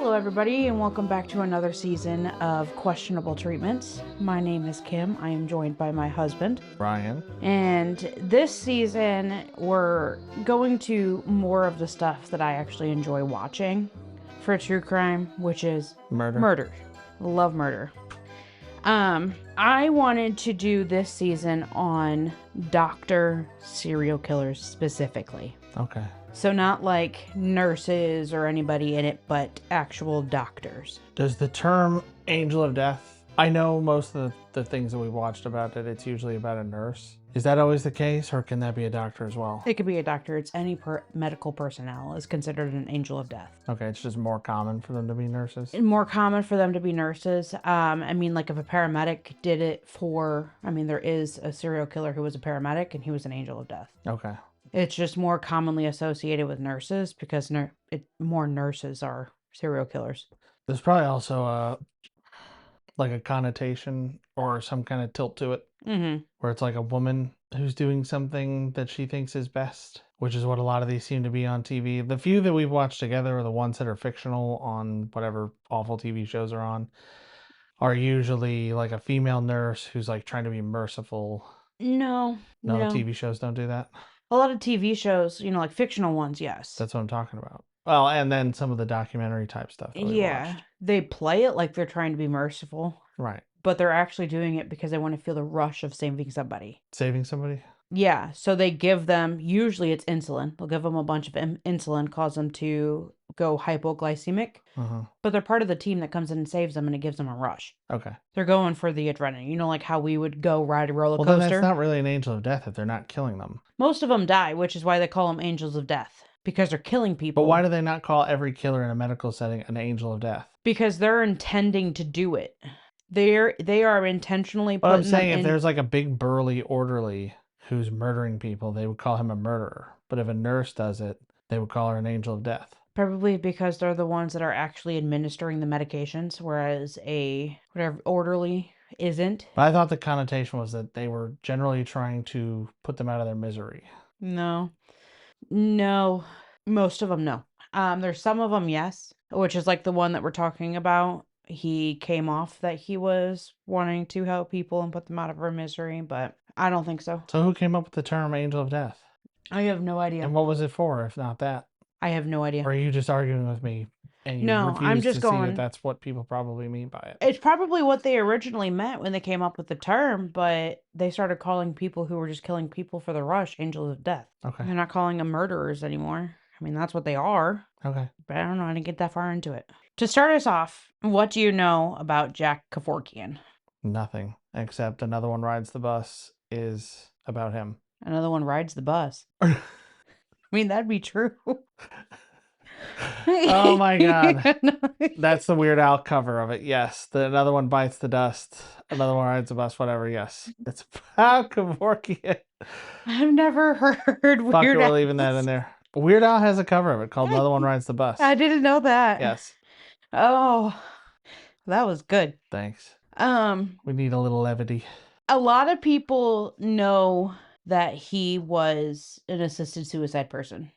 Hello, everybody, and welcome back to another season of Questionable Treatments. My name is Kim. I am joined by my husband, Ryan. And this season, we're going to more of the stuff that I actually enjoy watching for true crime, which is murder. Love murder. I wanted to do this season on doctor serial killers specifically. Okay. So not like nurses or anybody in it, but actual doctors. Does the term angel of death, I know most of the things that we watched about it, it's usually about a nurse. Is that always the case, or can that be a doctor as well? It could be a doctor. It's any medical personnel is considered an angel of death. Okay, it's just more common for them to be nurses? More common for them to be nurses. I mean, like if a paramedic did it there is a serial killer who was a paramedic and he was an angel of death. Okay. It's just more commonly associated with nurses because more nurses are serial killers. There's probably also a connotation or some kind of tilt to it, where it's like a woman who's doing something that she thinks is best, which is what a lot of these seem to be on TV. The few that we've watched together are the ones that are fictional on whatever awful TV shows are on, are usually like a female nurse who's like trying to be merciful. No. TV shows don't do that. A lot of TV shows, like fictional ones, yes. That's what I'm talking about. Well, and then some of the documentary type stuff that we watched. They play it like they're trying to be merciful. Right. But they're actually doing it because they want to feel the rush of saving somebody. Saving somebody? Yeah, so they give them, usually it's insulin. They'll give them a bunch of insulin, cause them to go hypoglycemic. But they're part of the team that comes in and saves them, and it gives them a rush. Okay. They're going for the adrenaline. Like how we would go ride a roller coaster. Well, then that's not really an angel of death if they're not killing them. Most of them die, which is why they call them angels of death. Because they're killing people. But why do they not call every killer in a medical setting an angel of death? Because they're intending to do it. They are intentionally putting I'm saying if there's like a big burly orderly who's murdering people, they would call him a murderer. But if a nurse does it, they would call her an angel of death. Probably because they're the ones that are actually administering the medications, whereas whatever orderly isn't. But I thought the connotation was that they were generally trying to put them out of their misery. No. Most of them, no. There's some of them, yes, which is like the one that we're talking about. He came off that he was wanting to help people and put them out of their misery, but I don't think so. So who came up with the term angel of death? I have no idea. And what was it for, if not that? I have no idea. Or are you just arguing with me and you refuse to see that that's what people probably mean by it? It's probably what they originally meant when they came up with the term, but they started calling people who were just killing people for the rush angels of death. Okay. They're not calling them murderers anymore. I mean, that's what they are. Okay. But I don't know. I didn't get that far into it. To start us off, what do you know about Jack Kevorkian? Nothing, except Another One Rides the Bus is about him. Another One Rides the Bus. I mean, that'd be true. Oh my God. That's the Weird Al cover of it. Yes. Another One Bites the Dust. Another One Rides the Bus, whatever. Yes. It's about Kevorkian. I've never heard Weird Fuck it, Al. we're leaving that in there. Weird Al has a cover of it called Another One Rides the Bus. I didn't know that. Yes. Oh, that was good. Thanks. We need a little levity. A lot of people know that he was an assisted suicide person.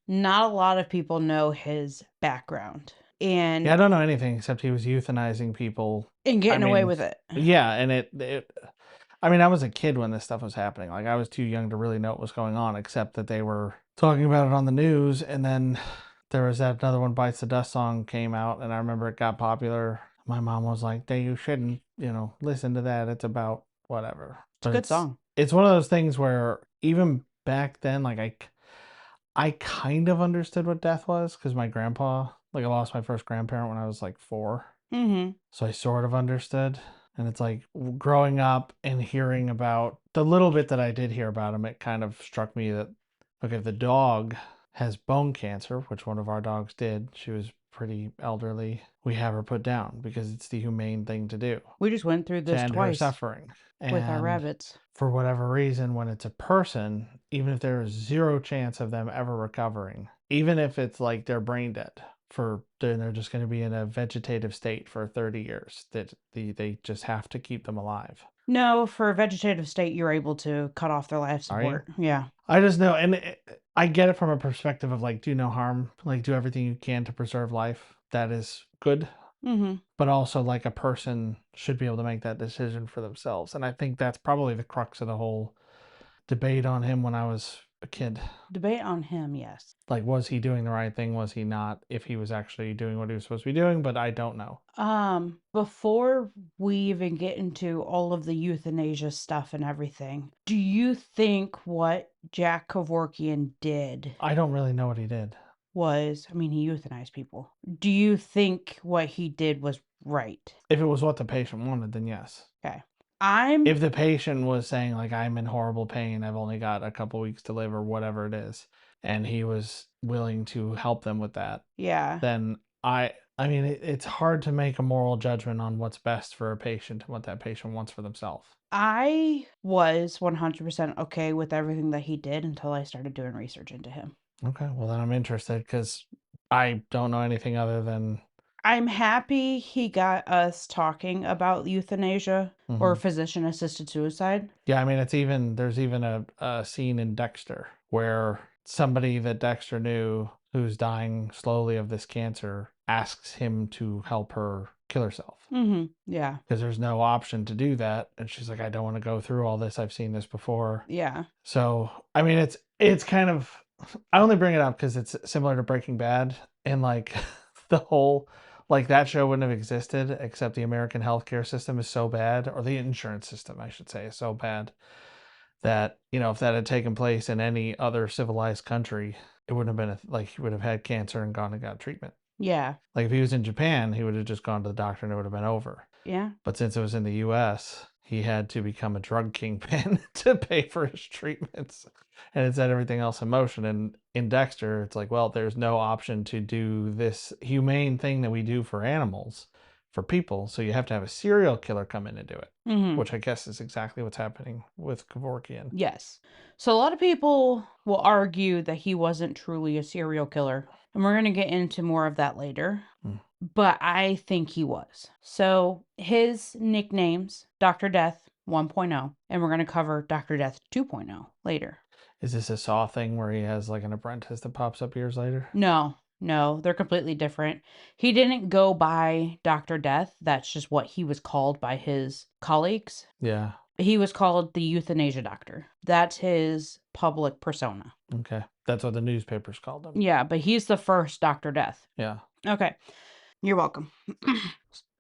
Not a lot of people know his background. And I don't know anything except he was euthanizing people. And getting away with it. Yeah, and I was a kid when this stuff was happening. Like, I was too young to really know what was going on, except that they were talking about it on the news, and then there was that Another One Bites the Dust song came out, and I remember it got popular. My mom was like, you shouldn't, listen to that. It's about whatever. It's a good song. It's one of those things where even back then, like, I kind of understood what death was, because my grandpa, I lost my first grandparent when I was like 4. So I sort of understood. And it's like growing up and hearing about the little bit that I did hear about him, it kind of struck me that, okay, the dog has bone cancer, which one of our dogs did. She was pretty elderly. We have her put down because it's the humane thing to do. We just went through this twice. Her suffering. With our rabbits. For whatever reason, when it's a person, even if there is 0 chance of them ever recovering, even if it's like they're brain dead, they're just going to be in a vegetative state for 30 years, that they just have to keep them alive. No, for a vegetative state, you're able to cut off their life support. Yeah. I just know, and I get it from a perspective of like, do no harm, like do everything you can to preserve life. that is good. Mm-hmm. But also, like, a person should be able to make that decision for themselves. And I think that's probably the crux of the whole debate on him when I was a kid. Debate on him, yes. Like, was he doing the right thing? Was he not? If he was actually doing what he was supposed to be doing, but I don't know. Before we even get into all of the euthanasia stuff and everything, do you think what Jack Kevorkian did I don't really know what he did. was, I mean, he euthanized people. Do you think what he did was right? If it was what the patient wanted, then yes. Okay. If the patient was saying, like, I'm in horrible pain, I've only got a couple weeks to live or whatever it is, and he was willing to help them with that, Yeah. then I mean, it's hard to make a moral judgment on what's best for a patient and what that patient wants for themselves. I was 100% okay with everything that he did until I started doing research into him. Okay, well, then I'm interested because I don't know anything other than. I'm happy he got us talking about euthanasia or physician-assisted suicide. Yeah, I mean, there's even a scene in Dexter where somebody that Dexter knew who's dying slowly of this cancer asks him to help her kill herself. Yeah. Because there's no option to do that. And she's like, I don't want to go through all this. I've seen this before. Yeah. So, I mean, it's kind of, I only bring it up because it's similar to Breaking Bad. And like the whole, like that show wouldn't have existed except the American healthcare system is so bad, or the insurance system, I should say, is so bad that, if that had taken place in any other civilized country, it wouldn't have been like he would have had cancer and gone and got treatment. Yeah. Like if he was in Japan, he would have just gone to the doctor and it would have been over. Yeah. But since it was in the US, he had to become a drug kingpin to pay for his treatments. And it set everything else in motion. And in Dexter, it's like, well, there's no option to do this humane thing that we do for animals, for people. So you have to have a serial killer come in and do it, which I guess is exactly what's happening with Kevorkian. Yes. So a lot of people will argue that he wasn't truly a serial killer. And we're going to get into more of that later. But I think he was. So his nicknames, Dr. Death 1.0, and we're going to cover Dr. Death 2.0 later. Is this a Saw thing where he has like an apprentice that pops up years later? No, they're completely different. He didn't go by Dr. Death. That's just what he was called by his colleagues. Yeah. He was called the euthanasia doctor. That's his public persona. Okay. That's what the newspapers called him. Yeah, but he's the first Dr. Death. Yeah. Okay. You're welcome.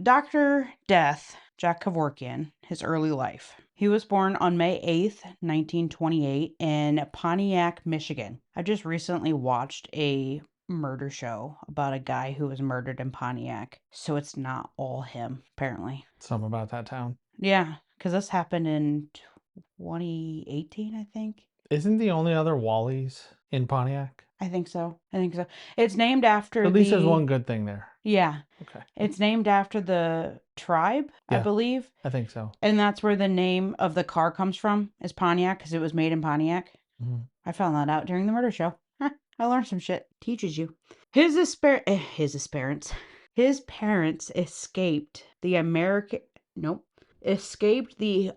Dr. Death, Jack Kevorkian, his early life. He was born on May 8th, 1928 in Pontiac, Michigan. I just recently watched a murder show about a guy who was murdered in Pontiac. So it's not all him, apparently. Something about that town. Yeah, because this happened in 2018, I think. Isn't the only other Wally's in Pontiac? I think so. It's named after At least there's one good thing there. Yeah. Okay. It's named after the tribe, I believe. I think so. And that's where the name of the car comes from, is Pontiac, because it was made in Pontiac. I found that out during the murder show. I learned some shit. Teaches you. His parents escaped the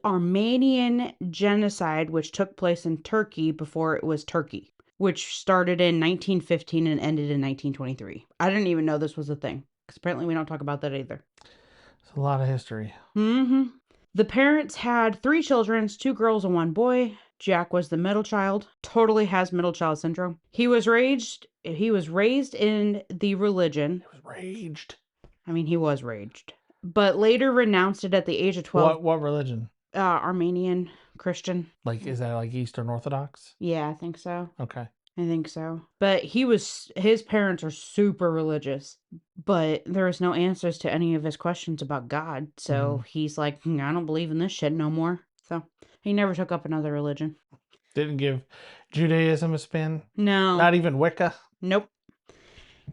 Armenian genocide, which took place in Turkey before it was Turkey, which started in 1915 and ended in 1923. I didn't even know this was a thing, because apparently we don't talk about that either. It's a lot of history. The parents had 3 children, 2 girls and 1 boy. Jack was the middle child. Totally has middle child syndrome. He was raised in the religion. He was raised. But later renounced it at the age of 12. What religion? Armenian Christian. Like, is that like Eastern Orthodox? Yeah, I think so. Okay. I think so. But his parents are super religious, but there was no answers to any of his questions about God. So he's like, I don't believe in this shit no more. So he never took up another religion. Didn't give Judaism a spin? No. Not even Wicca? Nope.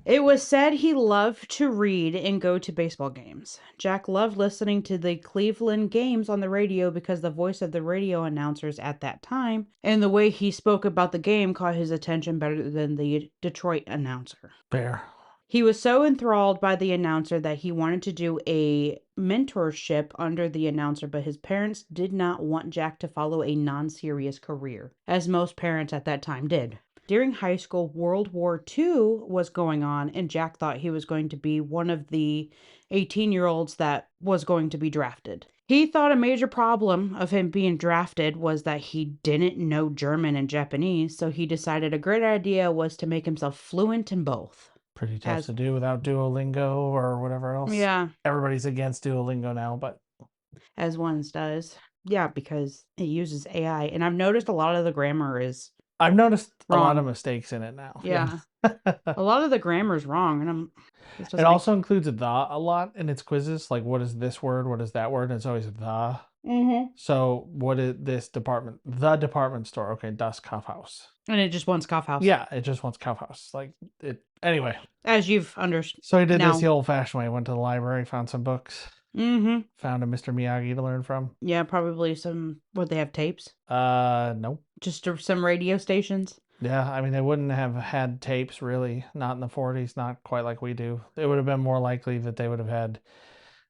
It was said he loved to read and go to baseball games. Jack loved listening to the Cleveland games on the radio because the voice of the radio announcers at that time and the way he spoke about the game caught his attention better than the Detroit announcer. Fair. He was so enthralled by the announcer that he wanted to do a mentorship under the announcer, but his parents did not want Jack to follow a non-serious career, as most parents at that time did. During high school, World War II was going on, and Jack thought he was going to be one of the 18-year-olds that was going to be drafted. He thought a major problem of him being drafted was that he didn't know German and Japanese, so he decided a great idea was to make himself fluent in both. Pretty tough to do without Duolingo or whatever else. Yeah. Everybody's against Duolingo now, but... As one does. Yeah, because it uses AI, and I've noticed a lot of the grammar is I've noticed wrong. A lot of mistakes in it now. Yeah. A lot of the grammar is wrong, and it also includes the a lot in its quizzes. Like, what is this word? What is that word? And it's always the. Mm-hmm. So, what is this department? The department store. Okay, Das Kaufhaus. And it just wants Kaufhaus. Yeah, it just wants Kaufhaus. Like, it. Anyway. As you've understood. So, he did this the old-fashioned way. Went to the library, found some books. Mm-hmm. Found a Mr. Miyagi to learn from. Yeah, probably some... Would they have tapes? No. Just some radio stations? Yeah, I mean, they wouldn't have had tapes, really. Not in the 40s, not quite like we do. It would have been more likely that they would have had,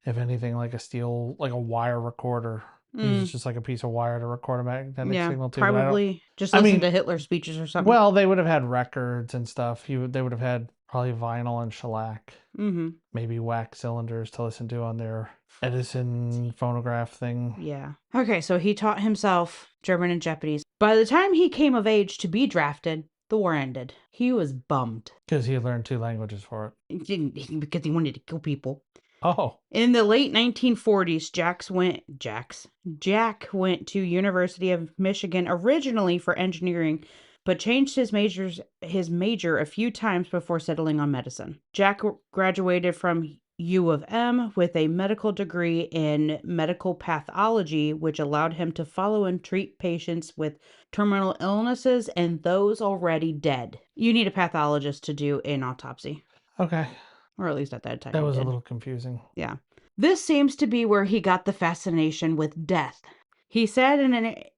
if anything, like a wire recorder. It's just like a piece of wire to record a magnetic signal to. Probably just listen to Hitler's speeches or something. Well, they would have had records and stuff. They would have had probably vinyl and shellac. Mm-hmm. Maybe wax cylinders to listen to on their Edison phonograph thing. Yeah. Okay, so he taught himself German and Japanese. By the time he came of age to be drafted, the war ended. He was bummed. Because he learned 2 languages for it. Because he wanted to kill people. Oh. In the late 1940s, Jack went to University of Michigan originally for engineering, but changed his major a few times before settling on medicine. Jack graduated from U of M with a medical degree in medical pathology, which allowed him to follow and treat patients with terminal illnesses and those already dead. You need a pathologist to do an autopsy. Okay. Or at least at that time. That was a little confusing. Yeah. This seems to be where he got the fascination with death. He said in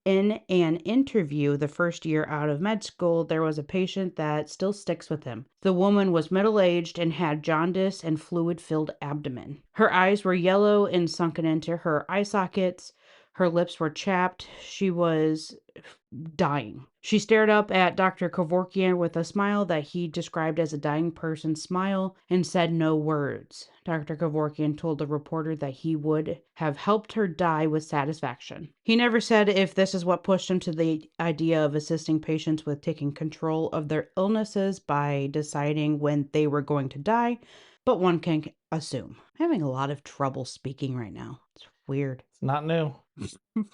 an interview the first year out of med school, there was a patient that still sticks with him. The woman was middle-aged and had jaundice and fluid-filled abdomen. Her eyes were yellow and sunken into her eye sockets. Her lips were chapped. She was dying. She stared up at Dr. Kevorkian with a smile that he described as a dying person's smile and said no words. Dr. Kevorkian told the reporter that he would have helped her die with satisfaction. He never said if this is what pushed him to the idea of assisting patients with taking control of their illnesses by deciding when they were going to die, but one can assume. I'm having a lot of trouble speaking right now. It's weird. It's not new.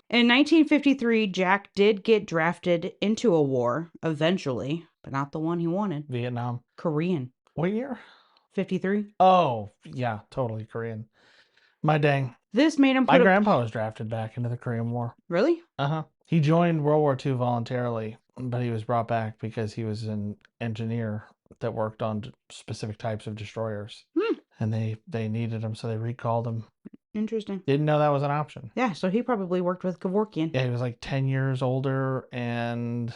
In 1953, Jack did get drafted into a war, eventually, but not the one he wanted. Vietnam. Korean. What year? 53. Oh, yeah, totally Korean. My dang. This made him My grandpa was drafted back into the Korean War. Really? Uh-huh. He joined World War II voluntarily, but he was brought back because he was an engineer that worked on specific types of destroyers. And they needed him, so they recalled him. Interesting. Didn't know that was an option. Yeah, so he probably worked with Kevorkian. Yeah, he was like 10 years older and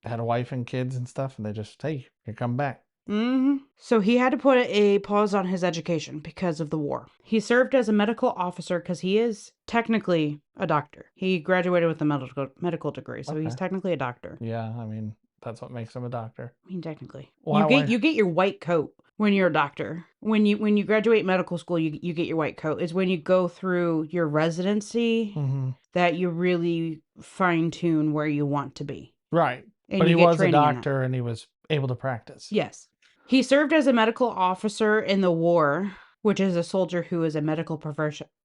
had a wife and kids and stuff, and they just, hey, you're coming back. Mm-hmm. So he had to put a pause on his education because of the war. He served as a medical officer because he is technically a doctor. He graduated with a medical degree, so he's technically a doctor. Yeah, I mean, that's what makes him a doctor. I mean, technically. Why? You get your white coat when you're a doctor. When you graduate medical school, you get your white coat. It's when you go through your residency that you really fine-tune where you want to be. Right. But he was a doctor and he was able to practice. Yes. He served as a medical officer in the war, which is a soldier who is a medical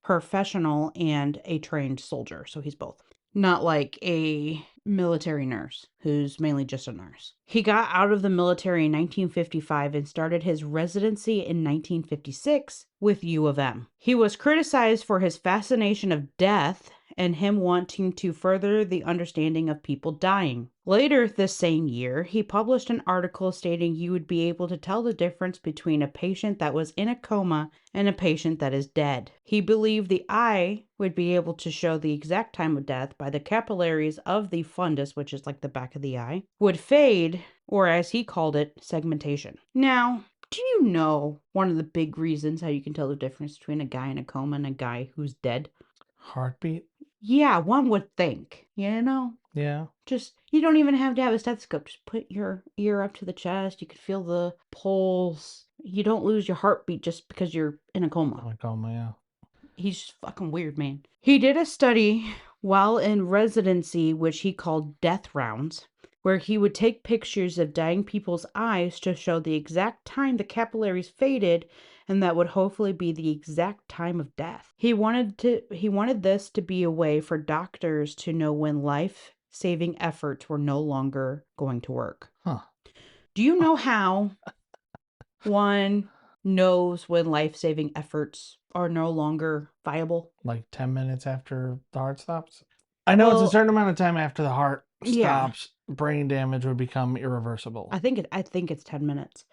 professional and a trained soldier. So he's both. Not like a military nurse who's mainly just a nurse. He got out of the military in 1955 and started his residency in 1956 with U of M. He was criticized for his fascination of death and him wanting to further the understanding of people dying. Later this same year, he published an article stating you would be able to tell the difference between a patient that was in a coma and a patient that is dead. He believed the eye would be able to show the exact time of death by the capillaries of the fundus, which is like the back of the eye, would fade, or as he called it, segmentation. Now, do you know one of the big reasons how you can tell the difference between a guy in a coma and a guy who's dead? Heartbeat? Yeah, one would think, you know? Yeah. Just, you don't even have to have a stethoscope. Just put your ear up to the chest. You could feel the pulse. You don't lose your heartbeat just because you're in a coma. Like, oh, yeah. He's just fucking weird, man. He did a study while in residency, which he called death rounds, where he would take pictures of dying people's eyes to show the exact time the capillaries faded, and that would hopefully be the exact time of death. He wanted this to be a way for doctors to know when life-saving efforts were no longer going to work. Huh. Do you know how one knows when life-saving efforts are no longer viable? Like 10 minutes after the heart stops? I know it's a Well, certain amount of time after the heart yeah. stops, brain damage would become irreversible. I think it's 10 minutes.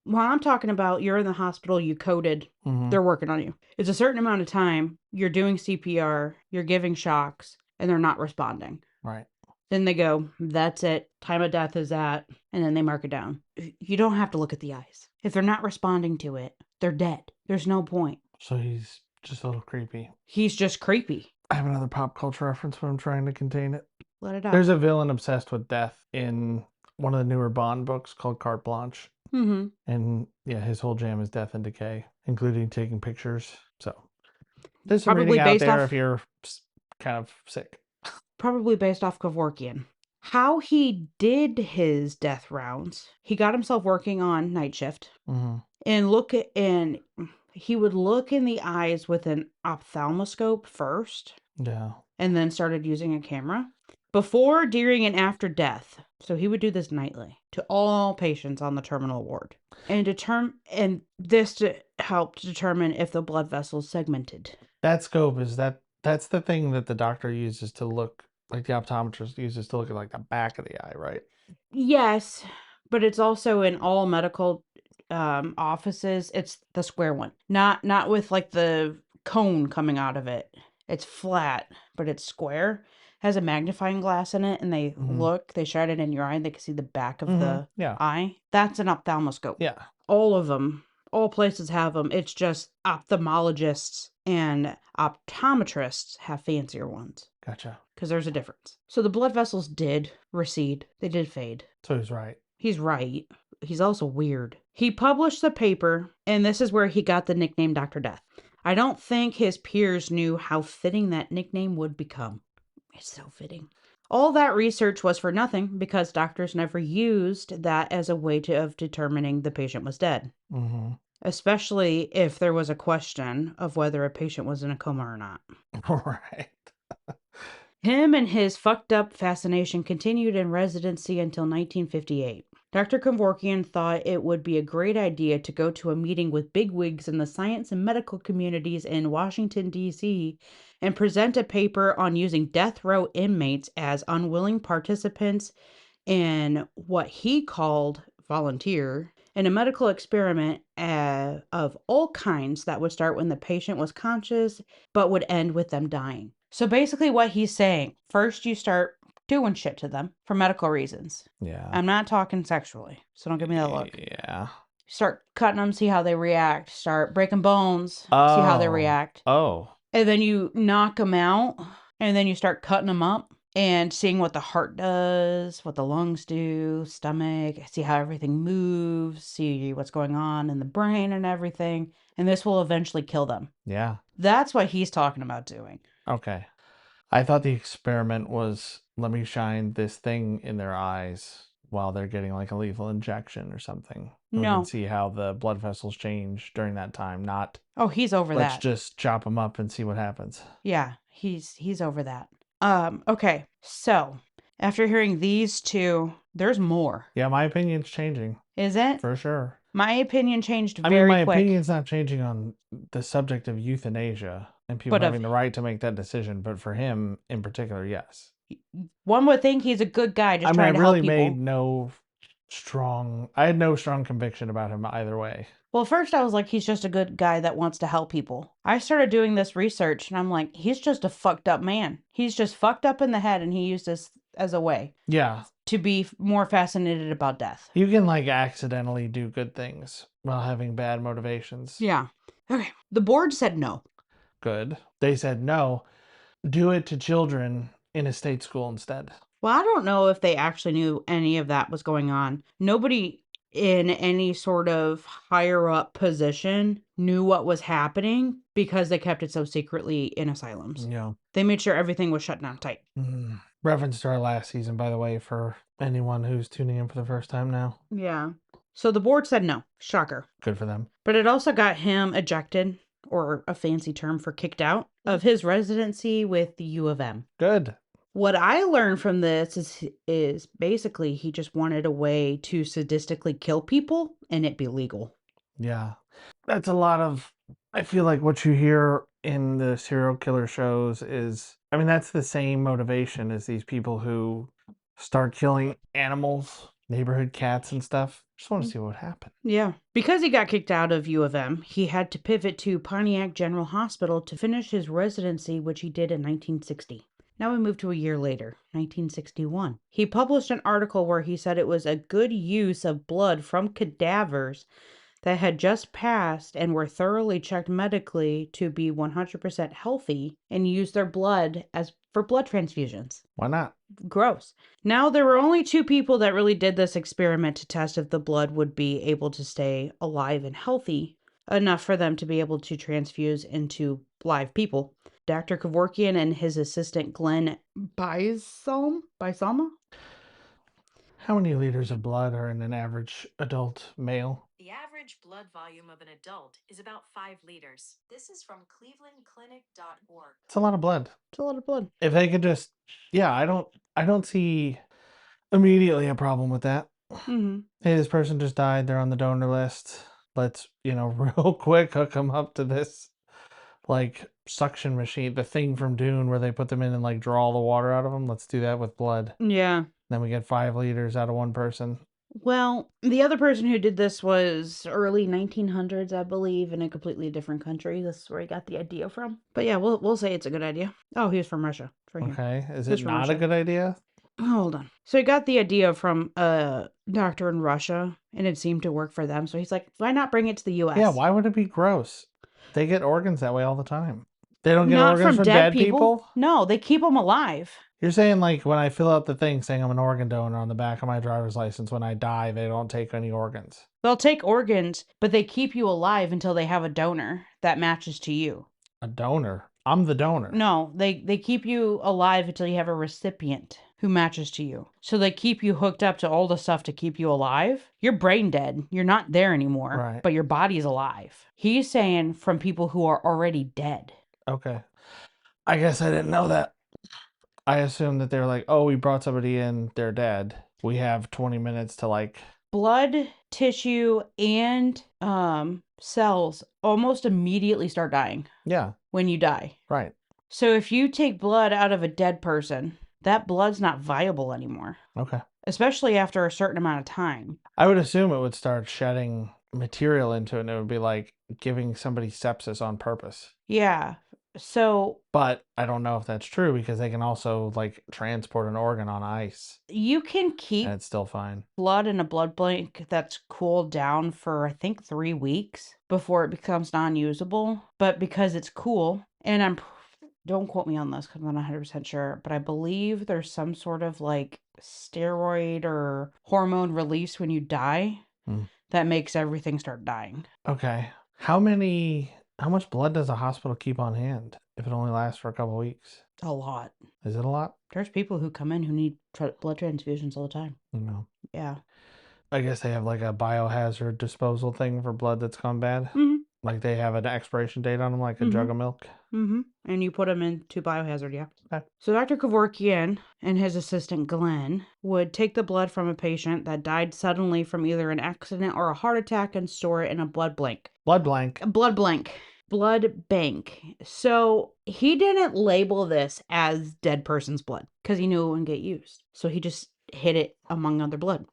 While I'm talking about you're in the hospital, you coded, Mm-hmm. they're working on you. It's a certain amount of time, you're doing CPR, you're giving shocks, and they're not responding. Right. Then they go, that's it, time of death is that, and then they mark it down. You don't have to look at the eyes. If they're not responding to it, they're dead. There's no point. So he's just a little creepy. He's just creepy. I have another pop culture reference, but I'm trying to contain it. Let it out. There's a villain obsessed with death in one of the newer Bond books called Carte Blanche. Mm-hmm. And yeah, his whole jam is death and decay, including taking pictures. So there's some Probably reading out based there off if you're kind of sick. probably based off Kevorkian. How he did his death rounds, he got himself working on night shift Mm-hmm. and he would look in the eyes with an ophthalmoscope first Yeah. and then started using a camera before, during, and after death. So he would do this nightly to all patients on the terminal ward and helped determine if the blood vessels segmented. That scope that's the thing that the doctor uses to look, like the optometrist uses to look at like the back of the eye, right? Yes, but it's also in all medical offices. It's the square one, not with like the cone coming out of it. It's flat, but it's square. Has a magnifying glass in it, and Mm-hmm. they shine it in your eye, and they can see the back of Mm-hmm. the Yeah. eye. That's an ophthalmoscope. Yeah. All of them, all places have them. It's just ophthalmologists and optometrists have fancier ones Gotcha. because there's a difference. So the blood vessels did recede. They did fade. So he's right. He's right. He's also weird. He published the paper, and this is where he got the nickname Dr. Death. I don't think his peers knew how fitting that nickname would become. It's so fitting. All that research was for nothing because doctors never used that as a way of determining the patient was dead. Mm-hmm. Especially if there was a question of whether a patient was in a coma or not. Right. Him and his fucked up fascination continued in residency until 1958. Dr. Kevorkian thought it would be a great idea to go to a meeting with bigwigs in the science and medical communities in Washington, D.C., and present a paper on using death row inmates as unwilling participants in what he called volunteer in a medical experiment of all kinds that would start when the patient was conscious but would end with them dying. So basically, what he's saying, first you start doing shit to them for medical reasons. Yeah. I'm not talking sexually, so don't give me that look. Yeah. Start cutting them, see how they react. Start breaking bones, see how they react. Oh. And then you knock them out, and then you start cutting them up and seeing what the heart does, what the lungs do, stomach, see how everything moves, see what's going on in the brain and everything. And this will eventually kill them. Yeah. That's what he's talking about doing. Okay. I thought the experiment was let me shine this thing in their eyes while they're getting like a lethal injection or something. And we No. can see how the blood vessels change during that time, not Oh, he's over let's that. just chop them up and see what happens. Yeah, he's over that. Okay. So, after hearing these two, there's more. Yeah, my opinion's changing. Is it? For sure. My opinion changed I very mean, my quick. opinion's not changing on the subject of euthanasia and people But of- having the right to make that decision, but for him in particular, yes. One would think he's a good guy just I mean, trying I to help really people. I had no strong conviction about him either way. Well, first I was like, he's just a good guy that wants to help people. I started doing this research and I'm like, he's just a fucked up man. He's just fucked up in the head and he used this as a way. Yeah. To be more fascinated about death. You can like accidentally do good things while having bad motivations. Yeah. Okay. The board said no. Good. They said no. do it to children in a state school instead. Well, I don't know if they actually knew any of that was going on. Nobody in any sort of higher up position knew what was happening because they kept it so secretly in asylums. Yeah. They made sure everything was shut down tight. Reference to our last season, by the way, for anyone who's tuning in for the first time now. Yeah. So the board said no. Shocker. Good for them. But it also got him ejected, or a fancy term for kicked out, of his residency with the U of M. Good. What I learned from this is basically he just wanted a way to sadistically kill people and it be legal. Yeah. That's a lot of, I feel like what you hear in the serial killer shows is, I mean, that's the same motivation as these people who start killing animals, neighborhood cats and stuff. Just want to see what would happen. Yeah. Because he got kicked out of U of M, he had to pivot to Pontiac General Hospital to finish his residency, which he did in 1960. Now we move to a year later, 1961. He published an article where he said it was a good use of blood from cadavers that had just passed and were thoroughly checked medically to be 100% healthy and use their blood as for blood transfusions. Why not? Gross. Now, there were only 2 people that really did this experiment to test if the blood would be able to stay alive and healthy enough for them to be able to transfuse into live people. Dr. Kevorkian and his assistant Glenn Bisalma? How many liters of blood are in an average adult male? The average blood volume of an adult is about 5 liters. This is from clevelandclinic.org. It's a lot of blood. It's a lot of blood. If they could just, yeah, I don't see immediately a problem with that. Mm-hmm. Hey, this person just died. They're on the donor list. Let's, real quick hook them up to this, like, suction machine, the thing from Dune where they put them in and, like, draw all the water out of them. Let's do that with blood. Yeah. Then we get 5 liters out of one person. Well, the other person who did this was early 1900s, I believe, in a completely different country. This is where he got the idea from. But yeah, we'll say it's a good idea. Oh, he was from Russia. It's right here. Okay. Is He's it from not Russia. a good idea? Hold on. So he got the idea from a doctor in Russia, and it seemed to work for them. So he's like, why not bring it to the U.S.? Yeah, why would it be gross? They get organs that way all the time. They don't get Not organs from dead people? No, they keep them alive. You're saying, like, when I fill out the thing saying I'm an organ donor on the back of my driver's license, when I die, they don't take any organs. They'll take organs, but they keep you alive until they have a donor that matches to you. A donor? I'm the donor. No, they keep you alive until you have a recipient who matches to you. So they keep you hooked up to all the stuff to keep you alive. You're brain dead. You're not there anymore, Right. but your body's alive. He's saying from people who are already dead. Okay. I guess I didn't know that. I assumed that they were like, oh, we brought somebody in, they're dead. We have 20 minutes to, like... Blood, tissue, and cells almost immediately start dying. Yeah. When you die. Right. So if you take blood out of a dead person, that blood's not viable anymore. Okay. Especially after a certain amount of time. I would assume it would start shedding material into it, and it would be like giving somebody sepsis on purpose. Yeah. So... But I don't know if that's true, because they can also, like, transport an organ on ice. You can keep and it's still fine. Blood in a blood bank that's cooled down for, I think, 3 weeks before it becomes non-usable. But because it's cool, and don't quote me on this because I'm not 100% sure, but I believe there's some sort of, like, steroid or hormone release when you die that makes everything start dying. Okay. How much blood does a hospital keep on hand if it only lasts for a couple weeks? A lot. Is it a lot? There's people who come in who need blood transfusions all the time. No. Yeah. I guess they have, like, a biohazard disposal thing for blood that's gone bad. Mm-hmm. Like, they have an expiration date on them, like a jug of milk. Mm-hmm. And you put them into biohazard, yeah. Okay. So Dr. Kevorkian and his assistant Glenn would take the blood from a patient that died suddenly from either an accident or a heart attack and store it in a blood bank. Blood blank. Blood bank. So he didn't label this as dead person's blood because he knew it wouldn't get used. So he just hid it among other blood.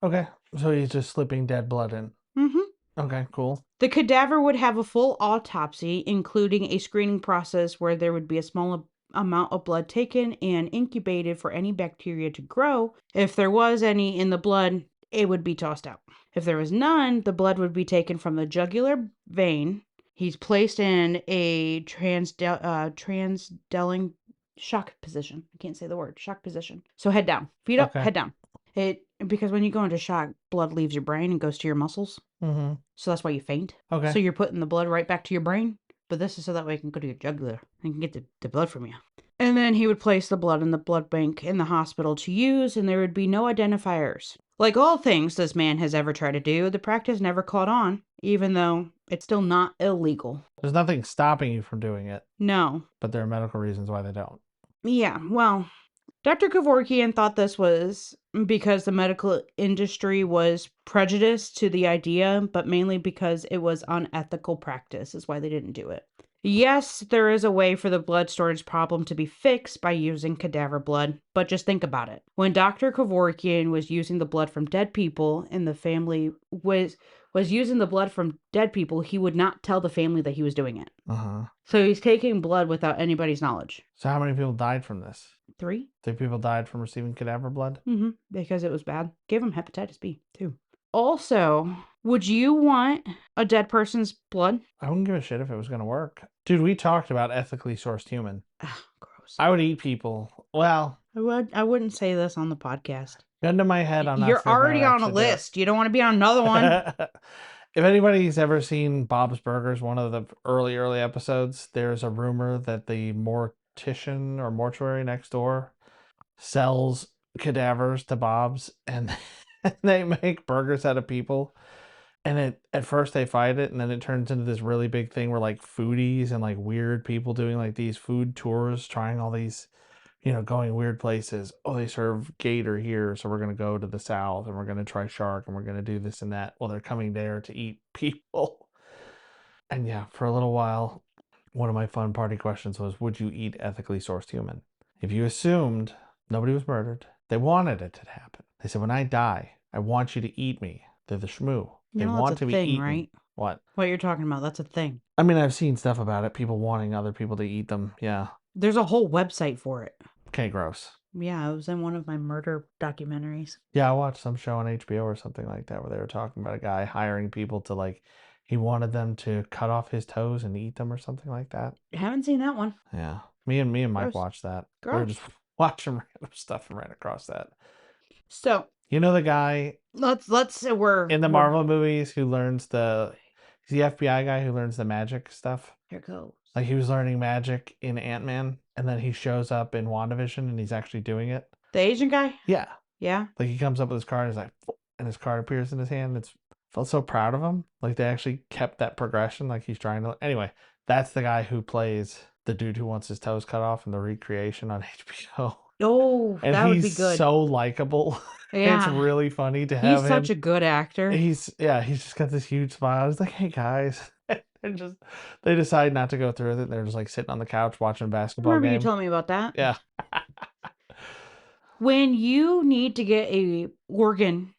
Okay. So he's just slipping dead blood in. Mm-hmm. Okay, cool. The cadaver would have a full autopsy, including a screening process where there would be a small amount of blood taken and incubated for any bacteria to grow. If there was any in the blood, it would be tossed out. If there was none, the blood would be taken from the jugular vein. He's placed in a transdelling shock position. I can't say the word. Shock position. So head down. Feet up, Okay. head down. Because when you go into shock, blood leaves your brain and goes to your muscles. Mm-hmm. So that's why you faint. Okay. So you're putting the blood right back to your brain. But this is so that way it can go to your jugular and can get the blood from you. And then he would place the blood in the blood bank in the hospital to use, and there would be no identifiers. Like all things this man has ever tried to do, the practice never caught on, even though it's still not illegal. There's nothing stopping you from doing it. No. But there are medical reasons why they don't. Yeah, well, Dr. Kevorkian thought this was because the medical industry was prejudiced to the idea, but mainly because it was unethical practice, is why they didn't do it. Yes, there is a way for the blood storage problem to be fixed by using cadaver blood, but just think about it. When Dr. Kevorkian was using the blood from dead people and the family was using the blood from dead people, he would not tell the family that he was doing it. Uh-huh. So he's taking blood without anybody's knowledge. So how many people died from this? 3? 3 people died from receiving cadaver blood? Mm-hmm. Because it was bad. Gave him hepatitis B, too. Also, would you want a dead person's blood? I wouldn't give a shit if it was going to work. Dude, we talked about ethically sourced human. Ugh, gross. I would eat people. Well, I wouldn't say this on the podcast. gun to my head, I'm not You're sure if I already would on a actually do it. list. You don't want to be on another one. If anybody's ever seen Bob's Burgers, one of the early episodes, there's a rumor that the mortician or mortuary next door sells cadavers to Bob's, and they make burgers out of people. And at first they fight it, and then it turns into this really big thing where like foodies and like weird people doing like these food tours, trying all these, going weird places. Oh, they serve gator here, so we're going to go to the south and we're going to try shark and we're going to do this and that. Well, they're coming there to eat people. And yeah, for a little while, one of my fun party questions was, would you eat ethically sourced human? If you assumed nobody was murdered, they wanted it to happen. They said, when I die, I want you to eat me. They're the shmoo. They want to be eaten. Right? What? What you're talking about, that's a thing. I mean, I've seen stuff about it. People wanting other people to eat them. Yeah. There's a whole website for it. Okay, gross. Yeah, it was in one of my murder documentaries. Yeah, I watched some show on HBO or something like that where they were talking about a guy hiring people to like, he wanted them to cut off his toes and eat them or something like that. Haven't seen that one. Yeah. Me and Mike Gross. watched that. Gross. We were just watching random stuff and ran across that. So, you know the guy we're in the Marvel movies who learns he's the FBI guy who learns the magic stuff? Here goes. Like he was learning magic in Ant-Man, and then he shows up in WandaVision and he's actually doing it. The Asian guy? Yeah. Yeah. Like he comes up with his card and he's like, and his card appears in his hand. Felt so proud of him. Like they actually kept that progression. Like he's trying to. Anyway, that's the guy who plays the dude who wants his toes cut off in the recreation on HBO. Oh, and that would be he's good. So likable. Yeah. It's really funny to have him. He's such a good actor. He's just got this huge smile. He's like, hey guys. And they decide not to go through with it. They're just like sitting on the couch watching a basketball Remember game. you told me about that? Yeah. When you need to get a organ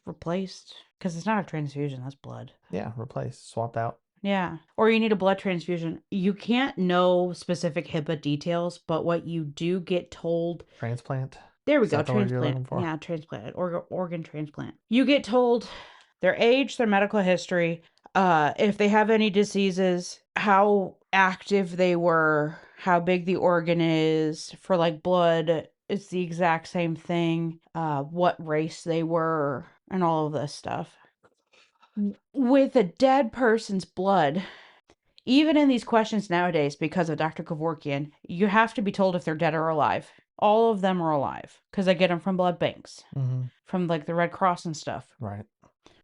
replaced, because it's not a transfusion, that's blood. Yeah, replaced, swapped out. Yeah. Or you need a blood transfusion. You can't know specific HIPAA details, but what you do get told... Transplant? There we Is go, that the word you're transplant. looking for? Yeah, transplant. Organ transplant. You get told their age, their medical history, if they have any diseases, how active they were, how big the organ is. For like blood, it's the exact same thing. What race they were, and all of this stuff. With a dead person's blood, even in these questions nowadays, because of Dr. Kevorkian, you have to be told if they're dead or alive. All of them are alive because I get them from blood banks, from like the Red Cross and stuff. Right.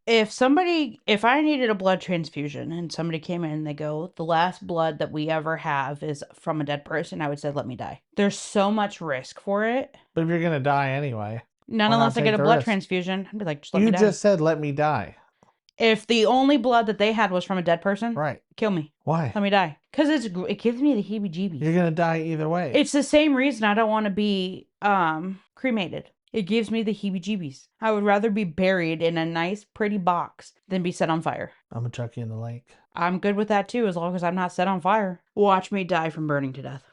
If I needed a blood transfusion and somebody came in and they go, the last blood that we ever have is from a dead person, I would say, let me die. There's so much risk for it. But if you're going to die anyway. Not unless I get a blood transfusion. I'd be like, just let me die. You just said, let me die. If the only blood that they had was from a dead person, right, kill me. Why? Let me die. Because it gives me the heebie-jeebies. You're going to die either way. It's the same reason I don't want to be cremated. It gives me the heebie-jeebies. I would rather be buried in a nice, pretty box than be set on fire. I'm going to chuck you in the lake. I'm good with that too, as long as I'm not set on fire. Watch me die from burning to death.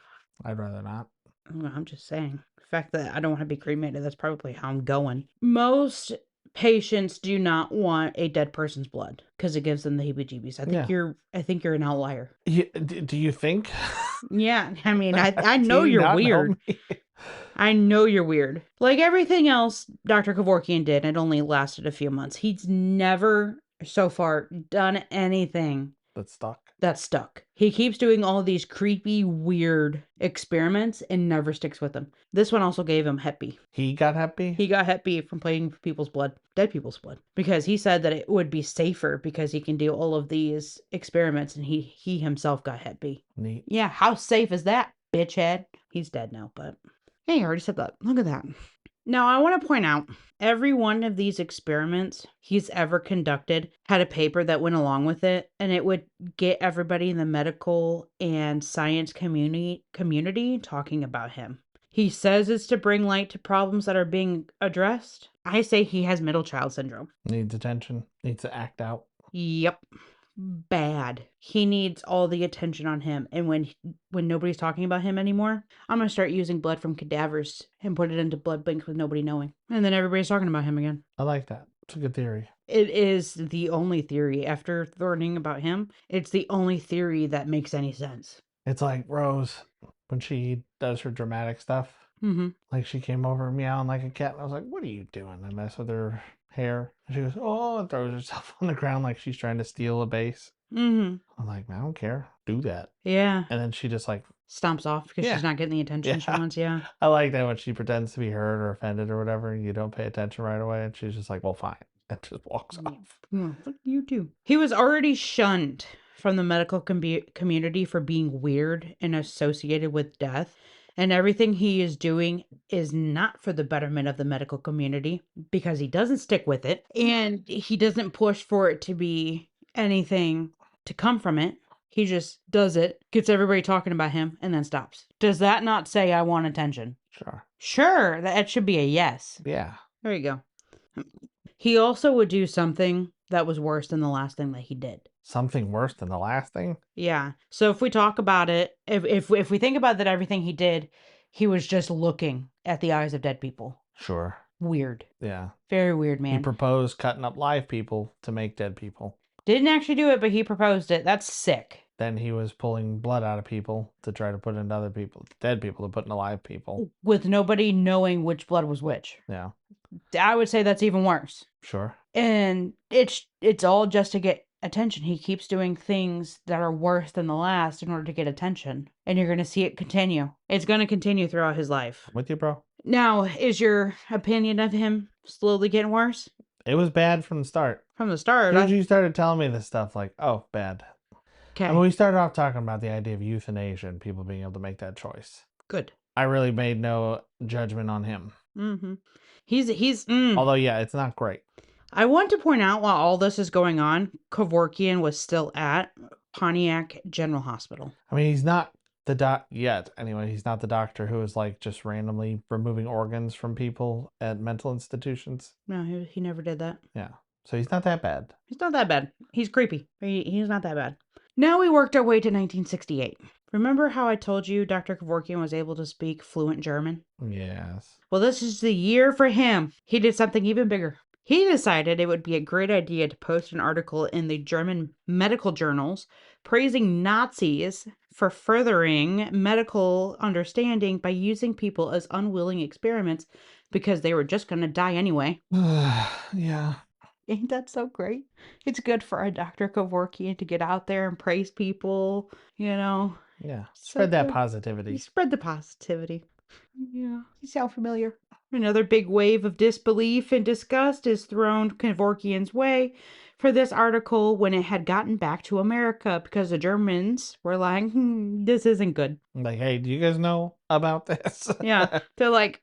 I'd rather not. I'm just saying. The fact that I don't want to be cremated, that's probably how I'm going. Most patients do not want a dead person's blood because it gives them the heebie-jeebies. I think you're an outlier. Do you think? Yeah, I mean, I Do know you you're not know weird. me? I know you're weird. Like everything else Dr. Kevorkian did, it only lasted a few months. He's never so far done anything That's stuck. that's stuck. He keeps doing all these creepy, weird experiments and never sticks with them. This one also gave him Hep B. He got happy? He got Hep B from playing with people's blood, dead people's blood, because he said that it would be safer because he can do all of these experiments, and he himself got Hep B. Neat. Yeah, how safe is that, bitch head? He's dead now, but hey, I already said that. Look at that. Now, I want to point out every one of these experiments he's ever conducted had a paper that went along with it, and it would get everybody in the medical and science community talking about him. He says it's to bring light to problems that are being addressed. I say he has middle child syndrome. Needs attention. Needs to act out. Yep. Bad. He needs all the attention on him. And when nobody's talking about him anymore, I'm going to start using blood from cadavers and put it into blood banks with nobody knowing. And then everybody's talking about him again. I like that. It's a good theory. It is the only theory. After learning about him, it's the only theory that makes any sense. It's like Rose when she does her dramatic stuff. Mm-hmm. Like she came over meowing like a cat. And I was like, what are you doing? I mess with her hair. And she goes, oh, and throws herself on the ground like she's trying to steal a base. Mm-hmm. I'm like, I don't care. Do that. Yeah. And then she just like stomps off because she's not getting the attention she wants. Yeah. I like that when she pretends to be hurt or offended or whatever, you don't pay attention right away, and she's just like, well, fine, and just walks off. Yeah, fuck you too. He was already shunned from the medical community for being weird and associated with death. And everything he is doing is not for the betterment of the medical community because he doesn't stick with it and he doesn't push for it to be anything to come from it. He just does it, gets everybody talking about him, and then stops. Does that not say I want attention? Sure. Sure, that should be a yes. Yeah. There you go. He also would do something that was worse than the last thing that he did. Something worse than the last thing? Yeah. So if we talk about it, if we think about that, everything he did, he was just looking at the eyes of dead people. Sure. Weird. Yeah. Very weird, man. He proposed cutting up live people to make dead people. Didn't actually do it, but he proposed it. That's sick. Then he was pulling blood out of people to try to put into other people, dead people to put into live people. With nobody knowing which blood was which. Yeah. I would say that's even worse. Sure. And it's all just to get attention. He keeps doing things that are worse than the last in order to get attention. And you're going to see it continue. It's going to continue throughout his life. I'm with you, bro. Now, is your opinion of him slowly getting worse? It was bad from the start. From the start. As you started telling me this stuff, like, oh, bad. Okay. I mean, we started off talking about the idea of euthanasia and people being able to make that choice. Good. I really made no judgment on him. Mm-hmm. He's Although, yeah, it's not great. I want to point out while all this is going on, Kevorkian was still at Pontiac General Hospital. I mean, he's not the yet. Anyway, he's not the doctor who is like just randomly removing organs from people at mental institutions. No, he never did that. Yeah. So he's not that bad. He's not that bad. He's creepy. He's not that bad. Now we worked our way to 1968. Remember how I told you Dr. Kevorkian was able to speak fluent German? Yes. Well, this is the year for him. He did something even bigger. He decided it would be a great idea to post an article in the German medical journals praising Nazis for furthering medical understanding by using people as unwilling experiments because they were just going to die anyway. Yeah. Ain't that so great? It's good for a Dr. Kevorkian to get out there and praise people, you know. Yeah. So Spread that good. positivity. Spread the positivity. Yeah. You sound familiar. Another big wave of disbelief and disgust is thrown Kevorkian's way for this article when it had gotten back to America because the Germans were like, this isn't good. Like, hey, do you guys know about this? Yeah. They're like,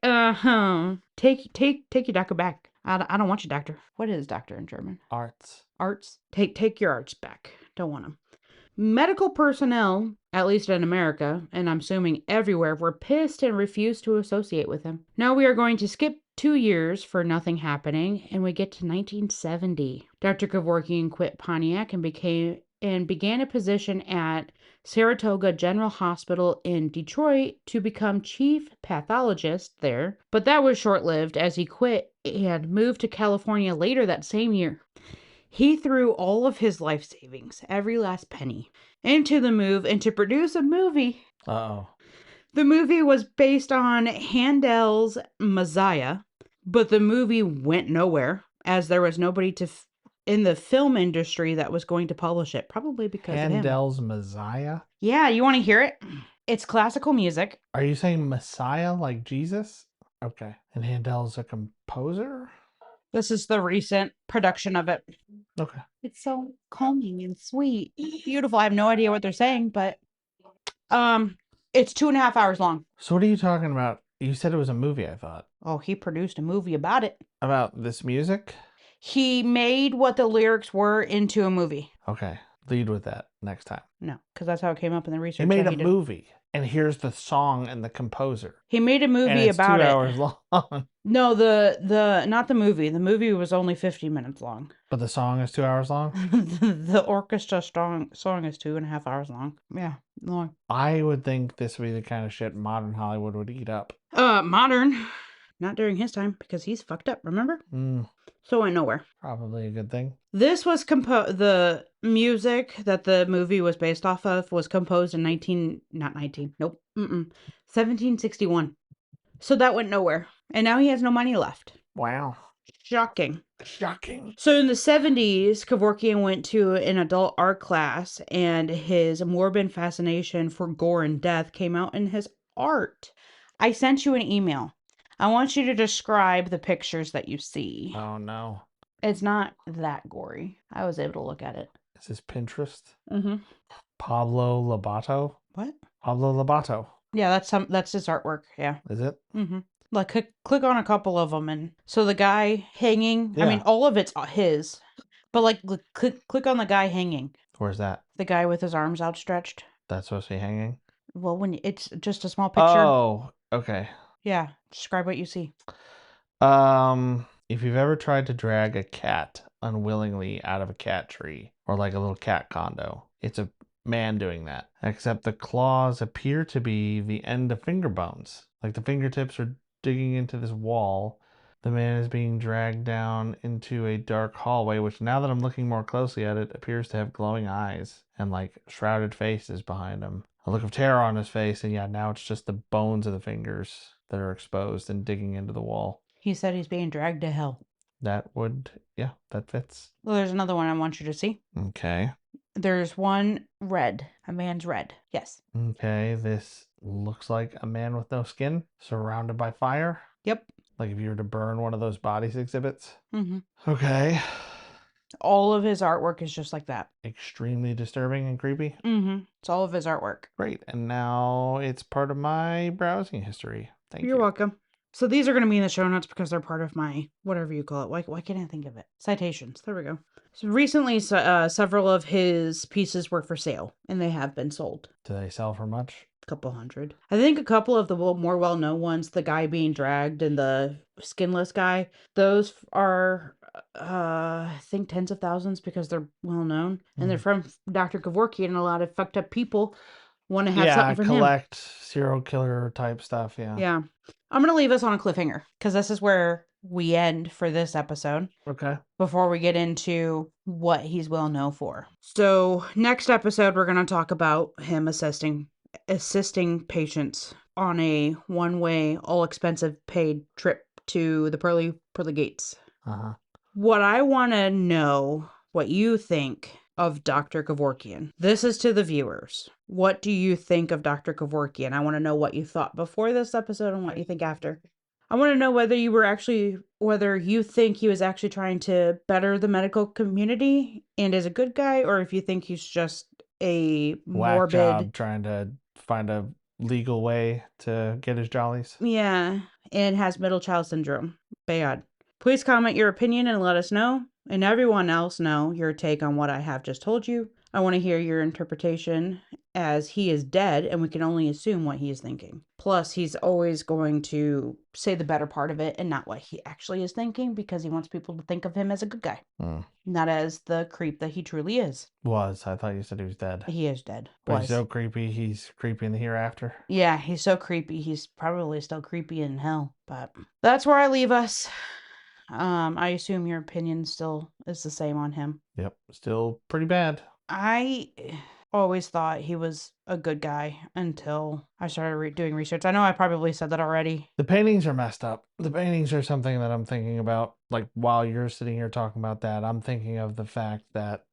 take your doctor back. I don't want your doctor. What is doctor in German? Arts. Arts? Take your arts back. Don't want them. Medical personnel, at least in America, and I'm assuming everywhere, were pissed and refused to associate with him. Now we are going to skip 2 years for nothing happening, and we get to 1970. Dr. Kevorkian quit Pontiac and began a position at Saratoga General Hospital in Detroit to become chief pathologist there. But that was short-lived as he quit and moved to California later that same year. He threw all of his life savings, every last penny, into the move and to produce a movie. Uh-oh. The movie was based on Handel's Messiah, but the movie went nowhere as there was nobody in the film industry that was going to publish it, probably because of him. Handel's Messiah? Yeah, you want to hear it? It's classical music. Are you saying Messiah like Jesus? Okay. And Handel's a composer? This is the recent production of it. Okay. It's so calming and sweet. Beautiful. I have no idea what they're saying, but it's 2.5 hours long. So what are you talking about? You said it was a movie, I thought. Oh, he produced a movie about it. About this music? He made what the lyrics were into a movie. Okay. Lead with that next time. No, because that's how it came up in the research. He made a movie, and here's the song and the composer. He made a movie and it's about 2 it. hours long. No, the not the movie. The movie was only 50 minutes long. But the song is 2 hours long? The orchestra song is 2.5 hours long. Yeah, long. I would think this would be the kind of shit modern Hollywood would eat up. Modern. Not during his time, because he's fucked up, remember? So it went nowhere. Probably a good thing. This was the music that the movie was based off of was composed in 1761. So that went nowhere. And now he has no money left. Wow. Shocking. Shocking. So in the 70s, Kevorkian went to an adult art class, and his morbid fascination for gore and death came out in his art. I sent you an email. I want you to describe the pictures that you see. Oh, no. It's not that gory. I was able to look at it. Is this Pinterest? Mm-hmm. Pablo Lobato? What? Pablo Lobato. Yeah, that's his artwork. Yeah. Is it? Mm-hmm. Like, click on a couple of them, and so the guy hanging. Yeah. I mean, all of it's his, but like, click on the guy hanging. Where's that? The guy with his arms outstretched. That's supposed to be hanging? Well, when it's just a small picture. Oh, okay. Yeah. Describe what you see. If you've ever tried to drag a cat unwillingly out of a cat tree or like a little cat condo, it's a man doing that. Except the claws appear to be the end of finger bones. Like the fingertips are digging into this wall. The man is being dragged down into a dark hallway, which now that I'm looking more closely at it, appears to have glowing eyes and like shrouded faces behind him. A look of terror on his face, and yeah, now it's just the bones of the fingers that are exposed and digging into the wall. He said he's being dragged to hell. That fits. Well, there's another one I want you to see. Okay. There's one red. A man's red. Yes. Okay, this looks like a man with no skin, surrounded by fire. Yep. Like if you were to burn one of those bodies exhibits. Mm-hmm. Okay. All of his artwork is just like that. Extremely disturbing and creepy. Mm-hmm. It's all of his artwork. Great. And now it's part of my browsing history. Thank you. You're welcome. So these are going to be in the show notes because they're part of my, whatever you call it. Why can't I think of it? Citations. There we go. So recently, several of his pieces were for sale, and they have been sold. Do they sell for much? Couple hundred. I think a couple of the more well-known ones, the guy being dragged and the skinless guy, those are I think tens of thousands because they're well-known and they're from Dr. Kevorkian, and a lot of fucked up people want to have something from collect serial killer type stuff. Yeah. I'm gonna leave us on a cliffhanger because this is where we end for this episode. Okay. Before we get into what he's well known for. So next episode, we're gonna talk about him assisting patients on a one-way, all-expensive paid trip to the pearly gates. Uh-huh. What I want to know, what you think of Dr. Kevorkian. This is to the viewers. What do you think of Dr. Kevorkian? I want to know what you thought before this episode and what you think after. I want to know whether you think he was actually trying to better the medical community and is a good guy, or if you think he's just a morbid job trying to find a legal way to get his jollies. Yeah, and has middle child syndrome. Bad. Please comment your opinion and let us know, and everyone else know your take on what I have just told you. I want to hear your interpretation, as he is dead and we can only assume what he is thinking. Plus, he's always going to say the better part of it and not what he actually is thinking, because he wants people to think of him as a good guy, not as the creep that he truly is. I thought you said he was dead. He is dead. But he's so creepy, he's creepy in the hereafter. Yeah, he's so creepy. He's probably still creepy in hell, but that's where I leave us. I assume your opinion still is the same on him. Yep, still pretty bad. I always thought he was a good guy until I started doing research. I know I probably said that already. The paintings are messed up. The paintings are something that I'm thinking about. Like, while you're sitting here talking about that, I'm thinking of the fact that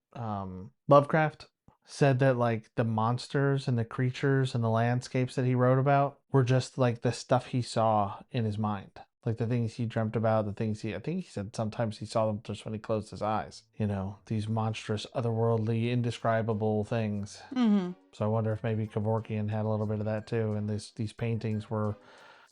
Lovecraft said that, like, the monsters and the creatures and the landscapes that he wrote about were just like the stuff he saw in his mind. Like the things he dreamt about, the things I think he said sometimes he saw them just when he closed his eyes. You know, these monstrous, otherworldly, indescribable things. Mm-hmm. So I wonder if maybe Kevorkian had a little bit of that too, and these paintings were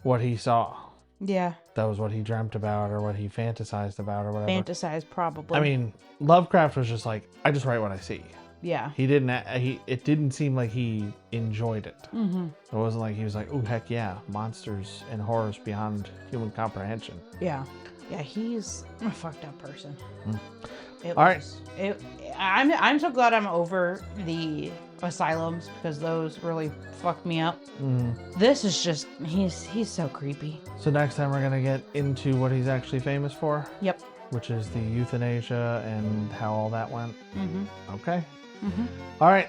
what he saw. Yeah. That was what he dreamt about or what he fantasized about or whatever. Fantasized, probably. I mean, Lovecraft was just like, I just write what I see. Yeah. It didn't seem like he enjoyed it. Mm-hmm. It wasn't like he was like, oh, heck yeah, monsters and horrors beyond human comprehension. Yeah. Yeah, he's a fucked up person. All right. I'm so glad I'm over the asylums because those really fucked me up. This is just he's so creepy. So next time we're gonna get into what he's actually famous for. Yep. Which is the euthanasia and how all that went. Okay. Mm-hmm. All right.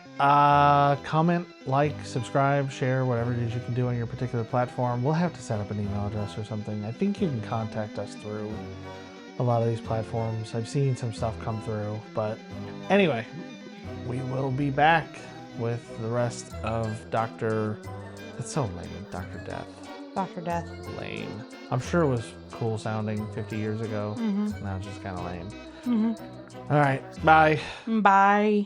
Comment, like, subscribe, share, whatever it is you can do on your particular platform. We'll have to set up an email address or something. I think you can contact us through a lot of these platforms. I've seen some stuff come through, but anyway, we will be back with the rest of Dr. It's so lame, Dr. Death. Dr. Death. Lame. I'm sure it was cool sounding 50 years ago. Now it's just kind of lame. All right. Bye. Bye.